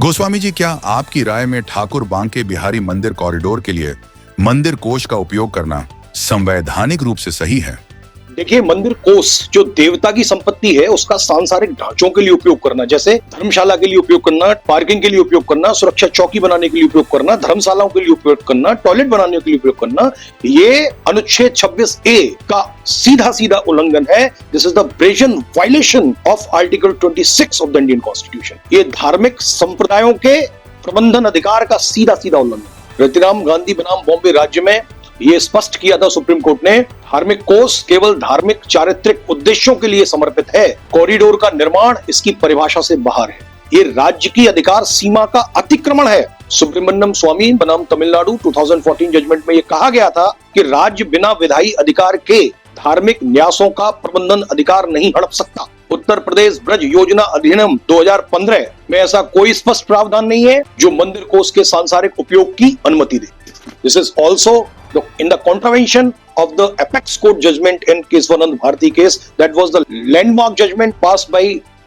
गोस्वामी जी, क्या आपकी राय में ठाकुर बांके बिहारी मंदिर कॉरिडोर के लिए मंदिर कोष का उपयोग करना संवैधानिक रूप से सही है? देखिए, मंदिर कोष जो देवता की संपत्ति है उसका सांसारिक ढांचों के लिए उपयोग करना, जैसे धर्मशाला के लिए उपयोग करना, पार्किंग के लिए उपयोग करना, सुरक्षा चौकी बनाने के लिए उपयोग करना, धर्मशालाओं के लिए उपयोग करना, टॉयलेट बनाने के लिए उपयोग करना, ये अनुच्छेद 26A का सीधा सीधा उल्लंघन है। This is the brazen violation of article 26 of the Indian constitution. ये धार्मिक संप्रदायों के प्रबंधन अधिकार का सीधा सीधा उल्लंघन। रतिराम गांधी बनाम बॉम्बे राज्य में ये स्पष्ट किया था सुप्रीम कोर्ट ने, धार्मिक कोष केवल धार्मिक चारित्रिक उद्देश्यों के लिए समर्पित है। कॉरिडोर का निर्माण इसकी परिभाषा से बाहर है। ये राज्य की अधिकार सीमा का अतिक्रमण है। सुब्रमण्यम स्वामी बनाम तमिलनाडु 2014 जजमेंट में ये कहा गया था कि राज्य बिना विधायी अधिकार के धार्मिक न्यासों का प्रबंधन अधिकार नहीं हड़प सकता। उत्तर प्रदेश ब्रज योजना अधिनियम 2015 में ऐसा कोई स्पष्ट प्रावधान नहीं है जो मंदिर कोष के सांसारिक उपयोग की अनुमति दे। This is also in the contravention of the apex court judgment in Keswanand Bharti case, that was the landmark judgment passed by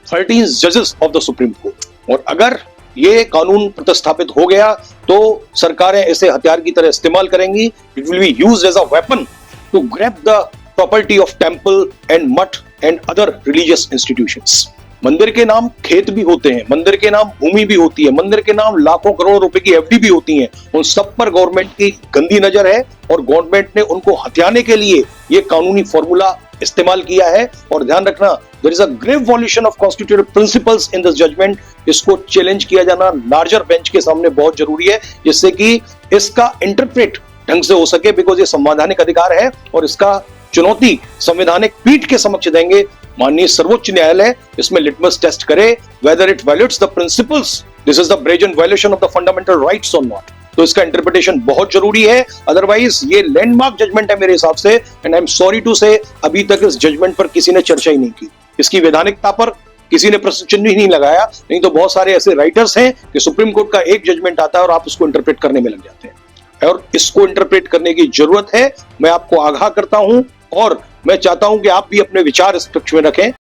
13 judges of the Supreme Court। और अगर ये कानून प्रतिस्थापित हो गया तो सरकारें इसे हथियार की तरह इस्तेमाल करेंगी। It will be used as a weapon to grab the property of temple and mutt and other religious institutions। मंदिर के नाम खेत भी होते हैं, मंदिर के नाम भूमि भी होती है, मंदिर के नाम लाखों करोड़ों रुपए की एफडी भी होती हैं। उन सब पर गवर्नमेंट की गंदी नजर है और गवर्नमेंट ने उनको हथियाने के लिए ये कानूनी फॉर्मूला इस्तेमाल किया है। और ध्यान रखना, there is a grave violation of constitutive principles in this judgment. इसको चैलेंज किया जाना लार्जर बेंच के सामने बहुत जरूरी है, जिससे कि इसका इंटरप्रेट ढंग से हो सके, बिकॉज ये संवैधानिक अधिकार है और इसका चुनौती संवैधानिक पीठ के समक्ष देंगे। माननीय सर्वोच्च न्यायालय इसमें लिटमस टेस्ट करे whether it violets the principles, this is the brazen violation of the fundamental rights और नॉट। तो इसका इंटरप्रिटेशन बहुत जरूरी है, अदरवाइज ये लैंडमार्क जजमेंट है मेरे हिसाब से। And I am sorry to say अभी तक इस जजमेंट पर किसी ने चर्चा ही नहीं की, इसकी वैधानिकता पर किसी ने प्रश्न चिन्ह ही नहीं लगाया। नहीं तो बहुत सारे ऐसे राइटर्स हैं कि सुप्रीम कोर्ट का एक जजमेंट आता है और आप उसको इंटरप्रेट करने में लग जाते हैं, और इसको इंटरप्रेट करने की जरूरत है। मैं आपको आगाह करता हूं और मैं चाहता हूं कि आप भी अपने विचार इस पक्ष में रखें।